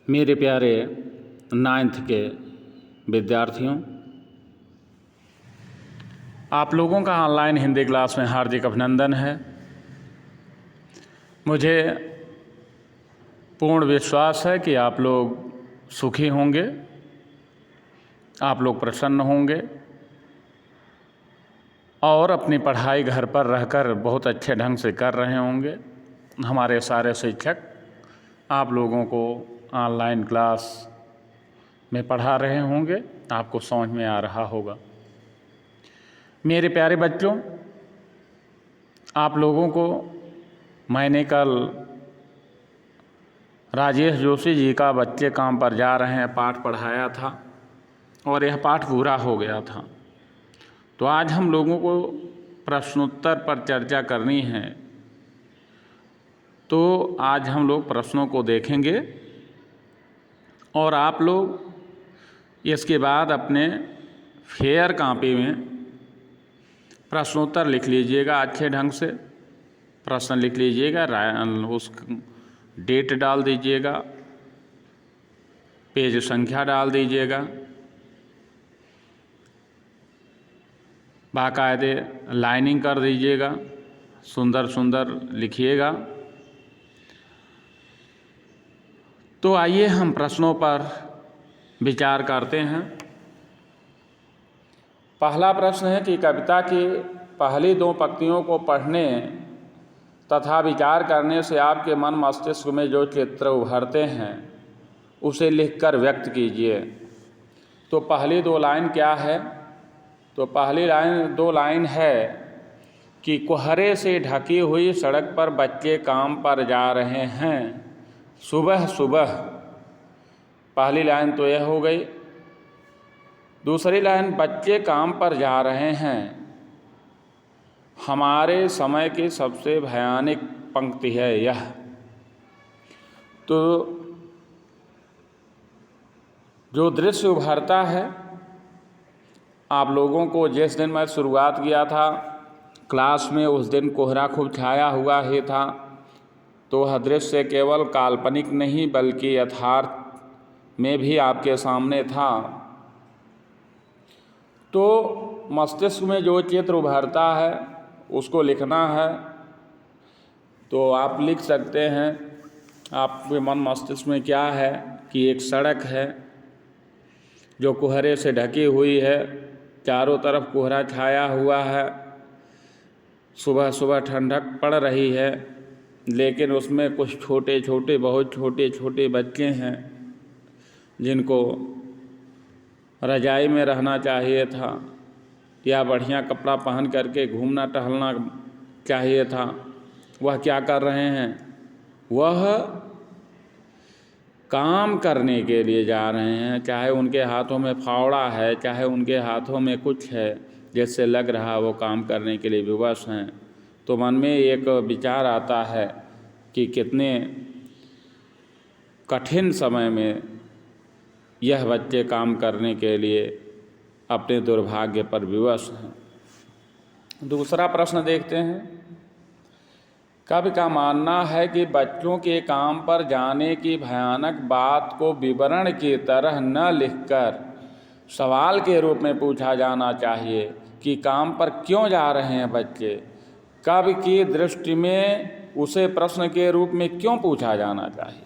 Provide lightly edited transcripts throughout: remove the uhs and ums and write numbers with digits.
मेरे प्यारे 9th के विद्यार्थियों, आप लोगों का ऑनलाइन हिंदी क्लास में हार्दिक अभिनंदन है। मुझे पूर्ण विश्वास है कि आप लोग सुखी होंगे, आप लोग प्रसन्न होंगे और अपनी पढ़ाई घर पर रहकर बहुत अच्छे ढंग से कर रहे होंगे। हमारे सारे शिक्षक आप लोगों को ऑनलाइन क्लास में पढ़ा रहे होंगे, आपको समझ में आ रहा होगा। मेरे प्यारे बच्चों, आप लोगों को मैंने कल राजेश जोशी जी का बच्चे काम पर जा रहे हैं पाठ पढ़ाया था और यह पाठ पूरा हो गया था। तो आज हम लोगों को प्रश्नोत्तर पर चर्चा करनी है। तो आज हम लोग प्रश्नों को देखेंगे और आप लोग इसके बाद अपने फेयर कॉपी में प्रश्नोत्तर लिख लीजिएगा। अच्छे ढंग से प्रश्न लिख लीजिएगा, उस डेट डाल दीजिएगा, पेज संख्या डाल दीजिएगा, बाकायदे लाइनिंग कर दीजिएगा, सुंदर सुंदर लिखिएगा। तो आइए हम प्रश्नों पर विचार करते हैं। पहला प्रश्न है कि कविता की पहली 2 पंक्तियों को पढ़ने तथा विचार करने से आपके मन मस्तिष्क में जो चित्र उभरते हैं उसे लिखकर व्यक्त कीजिए। तो पहली 2 लाइन क्या है? तो पहली 2 लाइन है कि कोहरे से ढकी हुई सड़क पर बच्चे काम पर जा रहे हैं सुबह सुबह। पहली लाइन तो यह हो गई। दूसरी लाइन, बच्चे काम पर जा रहे हैं, हमारे समय की सबसे भयानक पंक्ति है यह। तो जो दृश्य उभरता है, आप लोगों को जिस दिन मैं शुरुआत किया था क्लास में उस दिन कोहरा खूब छाया हुआ ही था। तो वह दृश्य केवल काल्पनिक नहीं बल्कि यथार्थ में भी आपके सामने था। तो मस्तिष्क में जो चित्र उभरता है उसको लिखना है। तो आप लिख सकते हैं आपके मन मस्तिष्क में क्या है कि एक सड़क है जो कोहरे से ढकी हुई है, चारों तरफ कोहरा छाया हुआ है, सुबह सुबह ठंडक पड़ रही है, लेकिन उसमें कुछ छोटे छोटे बहुत छोटे छोटे बच्चे हैं जिनको रजाई में रहना चाहिए था या बढ़िया कपड़ा पहन करके घूमना टहलना चाहिए था। वह क्या कर रहे हैं? वह काम करने के लिए जा रहे हैं। चाहे उनके हाथों में फावड़ा है, चाहे उनके हाथों में कुछ है जिससे लग रहा वो काम करने के लिए विवश हैं। तो मन में एक विचार आता है कि कितने कठिन समय में यह बच्चे काम करने के लिए अपने दुर्भाग्य पर विवश हैं। दूसरा प्रश्न देखते हैं। कवि का मानना है कि बच्चों के काम पर जाने की भयानक बात को विवरण की तरह न लिखकर सवाल के रूप में पूछा जाना चाहिए कि काम पर क्यों जा रहे हैं बच्चे। कवि की दृष्टि में उसे प्रश्न के रूप में क्यों पूछा जाना चाहिए।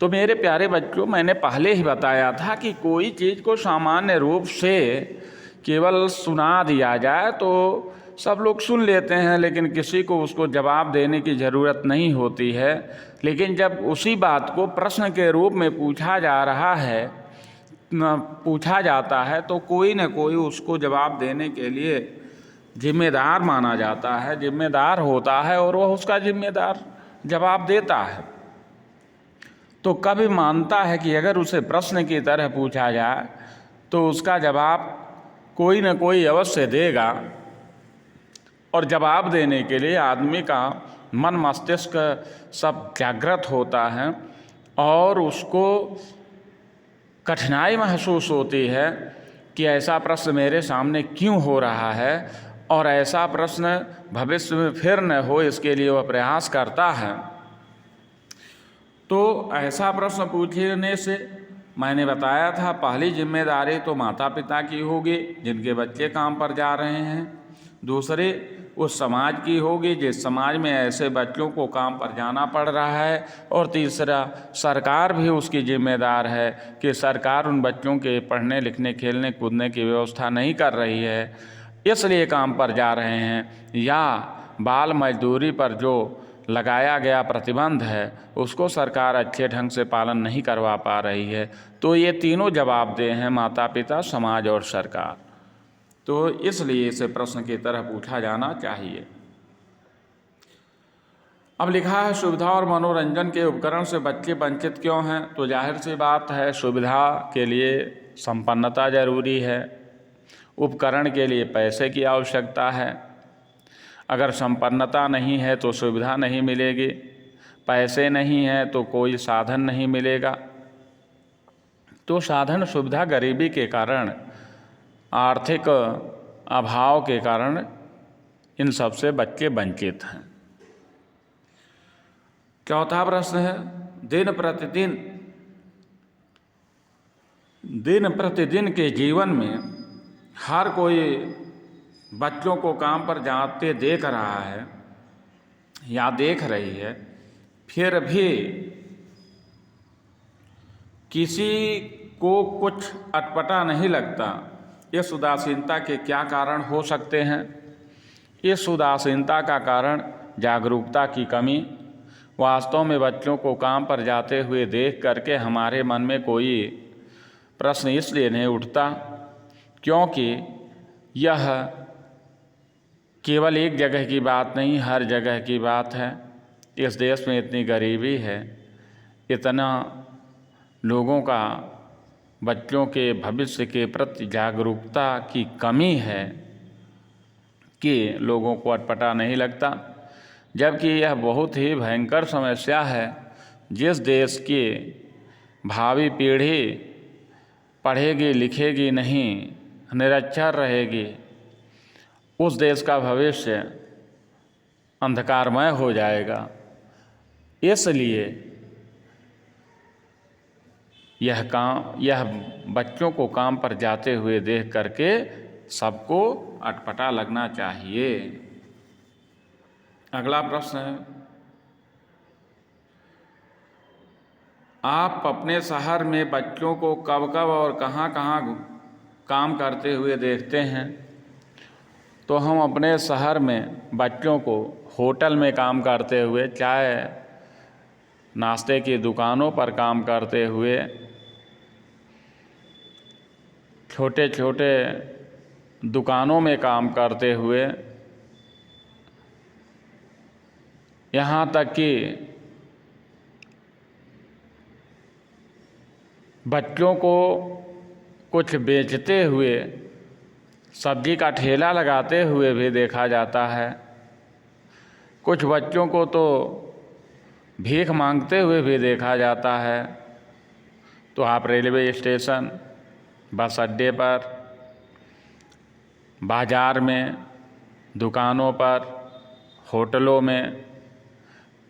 तो मेरे प्यारे बच्चों, मैंने पहले ही बताया था कि कोई चीज़ को सामान्य रूप से केवल सुना दिया जाए तो सब लोग सुन लेते हैं, लेकिन किसी को उसको जवाब देने की ज़रूरत नहीं होती है। लेकिन जब उसी बात को प्रश्न के रूप में पूछा जाता है तो कोई न कोई उसको जवाब देने के लिए जिम्मेदार माना जाता है, जिम्मेदार होता है और वह उसका जिम्मेदार जवाब देता है। तो कवि मानता है कि अगर उसे प्रश्न की तरह पूछा जाए तो उसका जवाब कोई न कोई अवश्य देगा। और जवाब देने के लिए आदमी का मन मस्तिष्क सब जागृत होता है और उसको कठिनाई महसूस होती है कि ऐसा प्रश्न मेरे सामने क्यों हो रहा है और ऐसा प्रश्न भविष्य में फिर न हो, इसके लिए वह प्रयास करता है। तो ऐसा प्रश्न पूछने से मैंने बताया था पहली जिम्मेदारी तो माता पिता की होगी जिनके बच्चे काम पर जा रहे हैं, दूसरे उस समाज की होगी जिस समाज में ऐसे बच्चों को काम पर जाना पड़ रहा है, और तीसरा सरकार भी उसकी जिम्मेदार है कि सरकार उन बच्चों के पढ़ने लिखने खेलने कूदने की व्यवस्था नहीं कर रही है, इसलिए काम पर जा रहे हैं, या बाल मजदूरी पर जो लगाया गया प्रतिबंध है उसको सरकार अच्छे ढंग से पालन नहीं करवा पा रही है। तो ये तीनों जवाबदेह हैं, माता पिता, समाज और सरकार। तो इसलिए इसे प्रश्न की तरह पूछा जाना चाहिए। अब लिखा है सुविधा और मनोरंजन के उपकरण से बच्चे वंचित क्यों हैं? तो जाहिर सी बात है, सुविधा के लिए संपन्नता जरूरी है, उपकरण के लिए पैसे की आवश्यकता है। अगर संपन्नता नहीं है तो सुविधा नहीं मिलेगी, पैसे नहीं हैं तो कोई साधन नहीं मिलेगा। तो साधन सुविधा गरीबी के कारण, आर्थिक अभाव के कारण इन सब से बच्चे वंचित हैं। चौथा प्रश्न है, दिन प्रतिदिन के जीवन में हर कोई बच्चों को काम पर जाते देख रहा है या देख रही है, फिर भी किसी को कुछ अटपटा नहीं लगता। इस उदासीनता के क्या कारण हो सकते हैं? इस उदासीनता का कारण जागरूकता की कमी। वास्तव में बच्चों को काम पर जाते हुए देख करके हमारे मन में कोई प्रश्न इसलिए नहीं उठता क्योंकि यह केवल एक जगह की बात नहीं, हर जगह की बात है। इस देश में इतनी गरीबी है, इतना लोगों का बच्चों के भविष्य के प्रति जागरूकता की कमी है कि लोगों को अटपटा नहीं लगता, जबकि यह बहुत ही भयंकर समस्या है। जिस देश की भावी पीढ़ी पढ़ेगी लिखेगी नहीं, निरक्षर रहेगी, उस देश का भविष्य अंधकारमय हो जाएगा। इसलिए यह बच्चों को काम पर जाते हुए देख करके सबको अटपटा लगना चाहिए। अगला प्रश्न है, आप अपने शहर में बच्चों को कब कब और कहाँ कहाँ काम करते हुए देखते हैं? तो हम अपने शहर में बच्चों को होटल में काम करते हुए, चाय नाश्ते की दुकानों पर काम करते हुए, छोटे छोटे दुकानों में काम करते हुए, यहाँ तक कि बच्चों को कुछ बेचते हुए, सब्जी का ठेला लगाते हुए भी देखा जाता है। कुछ बच्चों को तो भीख मांगते हुए भी देखा जाता है। तो आप रेलवे स्टेशन, बस अड्डे पर, बाज़ार में, दुकानों पर, होटलों में,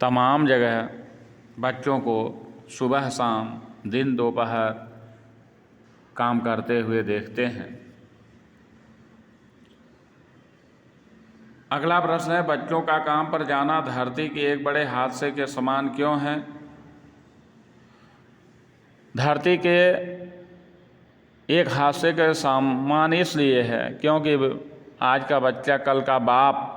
तमाम जगह बच्चों को सुबह शाम, दिन दोपहर काम करते हुए देखते हैं। अगला प्रश्न है, बच्चों का काम पर जाना धरती के एक बड़े हादसे के समान क्यों है? धरती के एक हादसे के समान इसलिए है क्योंकि आज का बच्चा कल का बाप,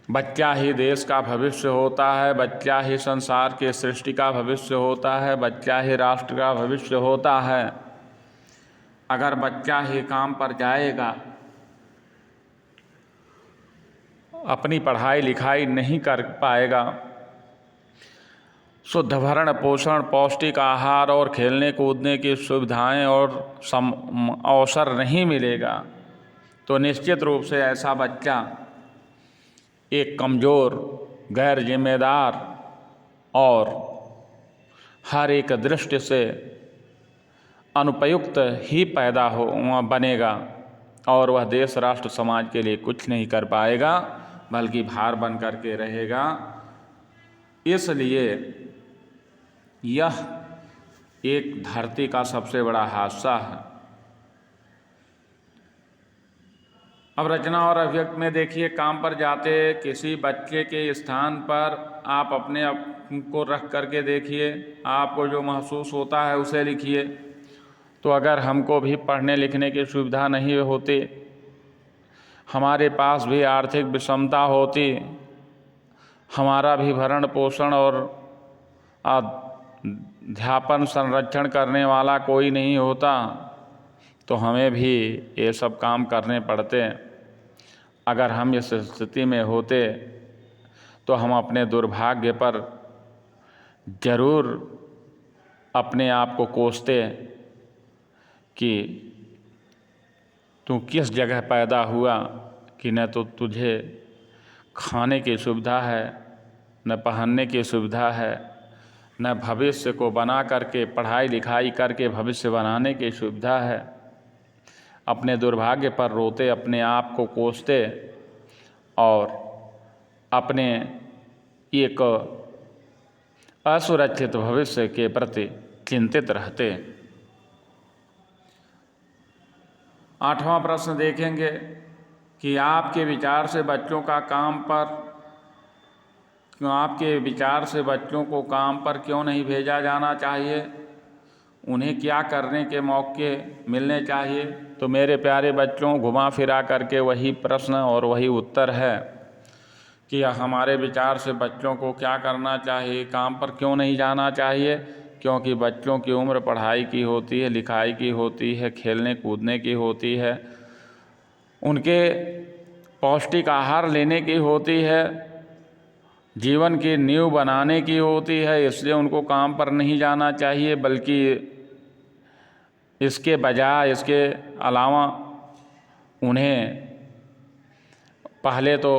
बच्चा ही देश का भविष्य होता है, बच्चा ही संसार के सृष्टि का भविष्य होता है, बच्चा ही राष्ट्र का भविष्य होता है। अगर बच्चा ही काम पर जाएगा, अपनी पढ़ाई लिखाई नहीं कर पाएगा, शुद्ध भरण पोषण, पौष्टिक आहार और खेलने कूदने की सुविधाएं और अवसर नहीं मिलेगा, तो निश्चित रूप से ऐसा बच्चा एक कमज़ोर, गैर जिम्मेदार और हर एक दृष्टि से अनुपयुक्त ही बनेगा और वह देश राष्ट्र समाज के लिए कुछ नहीं कर पाएगा, बल्कि भार बन करके रहेगा। इसलिए यह एक धरती का सबसे बड़ा हादसा है। अब रचना और अभिव्यक्त में देखिए, काम पर जाते किसी बच्चे के स्थान पर आप अपने आप को रख करके देखिए, आपको जो महसूस होता है उसे लिखिए। तो अगर हमको भी पढ़ने लिखने की सुविधा नहीं होती, हमारे पास भी आर्थिक विषमता होती, हमारा भी भरण पोषण और अध्यापन संरक्षण करने वाला कोई नहीं होता, तो हमें भी ये सब काम करने पड़ते। अगर हम इस स्थिति में होते तो हम अपने दुर्भाग्य पर जरूर अपने आप को कोसते कि तू किस जगह पैदा हुआ कि न तो तुझे खाने की सुविधा है, न पहनने की सुविधा है, न भविष्य को बना करके पढ़ाई लिखाई करके भविष्य बनाने की सुविधा है। अपने दुर्भाग्य पर रोते, अपने आप को कोसते और अपने एक असुरक्षित भविष्य के प्रति चिंतित रहते। 8वां प्रश्न देखेंगे कि आपके विचार से बच्चों को काम पर क्यों नहीं भेजा जाना चाहिए, उन्हें क्या करने के मौके मिलने चाहिए। तो मेरे प्यारे बच्चों, घुमा फिरा करके वही प्रश्न और वही उत्तर है कि हमारे विचार से बच्चों को क्या करना चाहिए, काम पर क्यों नहीं जाना चाहिए। क्योंकि बच्चों की उम्र पढ़ाई की होती है, लिखाई की होती है, खेलने कूदने की होती है, उनके पौष्टिक आहार लेने की होती है, जीवन की नींव बनाने की होती है। इसलिए उनको काम पर नहीं जाना चाहिए, बल्कि इसके बजाय, इसके अलावा उन्हें पहले तो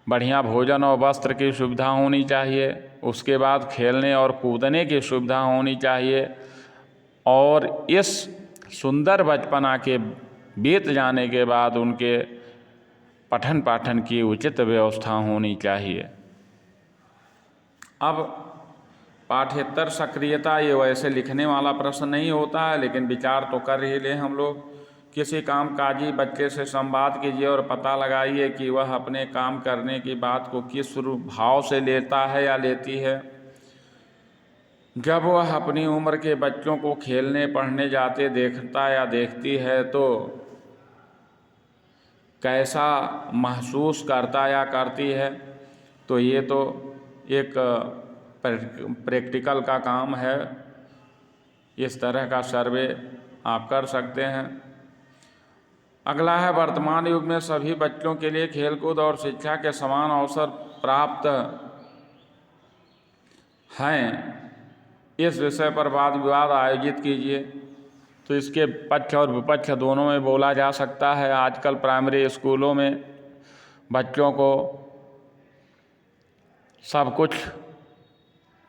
बढ़िया भोजन और वस्त्र की सुविधा होनी चाहिए, उसके बाद खेलने और कूदने की सुविधा होनी चाहिए, और इस सुंदर बचपना के बीत जाने के बाद उनके पठन पाठन की उचित व्यवस्था होनी चाहिए। अब पाठ्येतर सक्रियता, ये वैसे लिखने वाला प्रश्न नहीं होता है, लेकिन विचार तो कर ही ले हम लोग। किसी कामकाजी बच्चे से संवाद कीजिए और पता लगाइए कि वह अपने काम करने की बात को किस भाव से लेता है या लेती है। जब वह अपनी उम्र के बच्चों को खेलने पढ़ने जाते देखता या देखती है तो कैसा महसूस करता या करती है। तो ये तो एक प्रैक्टिकल का काम है, इस तरह का सर्वे आप कर सकते हैं। अगला है, वर्तमान युग में सभी बच्चों के लिए खेलकूद और शिक्षा के समान अवसर प्राप्त हैं, इस विषय पर वाद विवाद आयोजित कीजिए। तो इसके पक्ष और विपक्ष दोनों में बोला जा सकता है। आजकल प्राइमरी स्कूलों में बच्चों को सब कुछ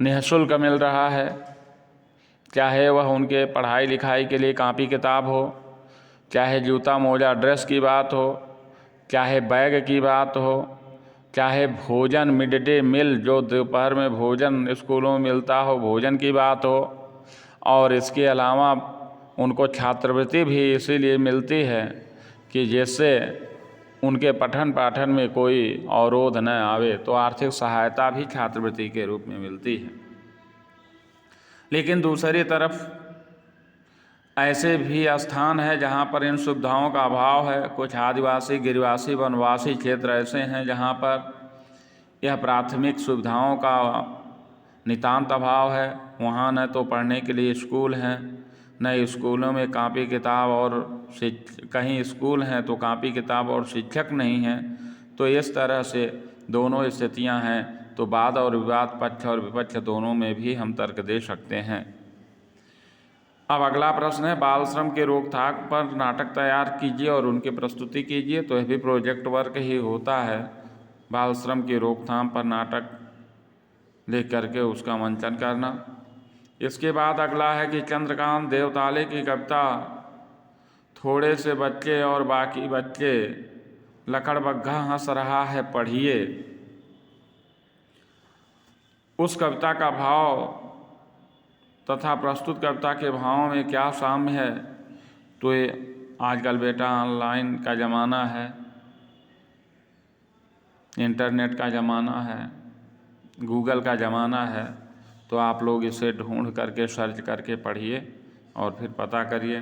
निःशुल्क मिल रहा है, चाहे वह उनके पढ़ाई लिखाई के लिए कापी किताब हो, चाहे जूता मोजा ड्रेस की बात हो, चाहे बैग की बात हो, चाहे भोजन मिड डे मील जो दोपहर में भोजन स्कूलों में मिलता हो, भोजन की बात हो। और इसके अलावा उनको छात्रवृत्ति भी इसीलिए मिलती है कि जिससे उनके पठन पाठन में कोई अवरोध न आवे। तो आर्थिक सहायता भी छात्रवृत्ति के रूप में मिलती है। लेकिन दूसरी तरफ ऐसे भी स्थान है जहाँ पर इन सुविधाओं का अभाव है। कुछ आदिवासी, गिरिवासी, वनवासी क्षेत्र ऐसे हैं जहाँ पर यह प्राथमिक सुविधाओं का नितांत अभाव है। वहाँ न तो पढ़ने के लिए स्कूल हैं, न स्कूलों में कापी किताब, और कहीं स्कूल हैं तो कापी किताब और शिक्षक नहीं हैं। तो इस तरह से दोनों स्थितियाँ हैं। तो वाद और विवाद, पक्ष और विपक्ष दोनों में भी हम तर्क दे सकते हैं। अब अगला प्रश्न है, बाल श्रम के रोकथाम पर नाटक तैयार कीजिए और उनकी प्रस्तुति कीजिए। तो यह भी प्रोजेक्ट वर्क ही होता है, बाल श्रम की रोकथाम पर नाटक लिख करके उसका मंचन करना। इसके बाद अगला है कि चंद्रकांत देवताले की कविता थोड़े से बच्चे और बाकी बच्चे, लकड़बग्घा हंस रहा है, पढ़िए। उस कविता का भाव तथा प्रस्तुत कविता के भाव में क्या साम्य है। तो ये आजकल बेटा ऑनलाइन का ज़माना है, इंटरनेट का ज़माना है, गूगल का ज़माना है, तो आप लोग इसे ढूंढ करके सर्च करके पढ़िए और फिर पता करिए।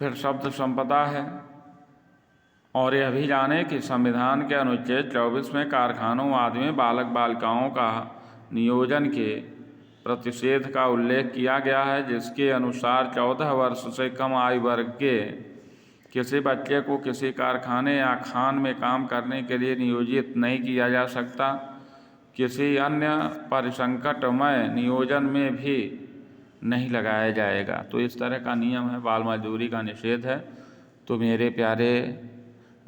फिर शब्द संपदा है, और यह भी जाने कि संविधान के अनुच्छेद 24 में कारखानों आदि में बालक बालिकाओं का नियोजन के प्रतिषेध का उल्लेख किया गया है, जिसके अनुसार 14 वर्ष से कम आयु वर्ग के किसी बच्चे को किसी कारखाने या खान में काम करने के लिए नियोजित नहीं किया जा सकता। किसी अन्य परिसंकटमय नियोजन में भी नहीं लगाया जाएगा। तो इस तरह का नियम है, बाल मजदूरी का निषेध है। तो मेरे प्यारे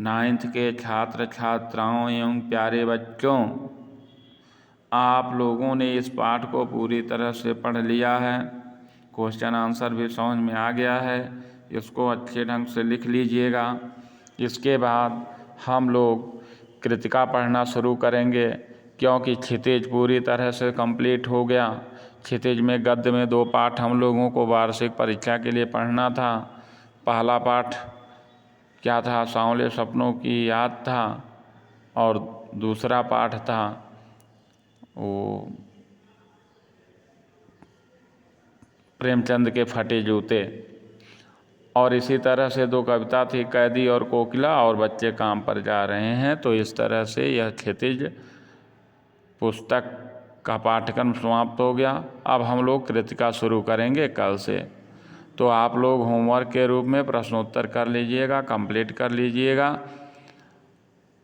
9th के छात्र छात्राओं एवं प्यारे बच्चों, आप लोगों ने इस पाठ को पूरी तरह से पढ़ लिया है, क्वेश्चन आंसर भी समझ में आ गया है। इसको अच्छे ढंग से लिख लीजिएगा। इसके बाद हम लोग कृतिका पढ़ना शुरू करेंगे, क्योंकि क्षितिज पूरी तरह से कंप्लीट हो गया। क्षितिज में गद्य में 2 पाठ हम लोगों को वार्षिक परीक्षा के लिए पढ़ना था। पहला पाठ क्या था, सांवले सपनों की याद था, और दूसरा पाठ था वो प्रेमचंद के फटे जूते। और इसी तरह से 2 कविता थी, कैदी और कोकिला और बच्चे काम पर जा रहे हैं। तो इस तरह से यह क्षितिज पुस्तक का पाठ्यक्रम समाप्त हो गया। अब हम लोग कृतिका शुरू करेंगे कल से। तो आप लोग होमवर्क के रूप में प्रश्नोत्तर कर लीजिएगा, कंप्लीट कर लीजिएगा,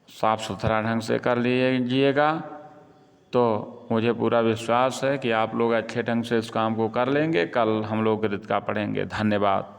साफ सुथरा ढंग से कर लीजिएगा। तो मुझे पूरा विश्वास है कि आप लोग अच्छे ढंग से इस काम को कर लेंगे। कल हम लोग कृतिका पढ़ेंगे। धन्यवाद।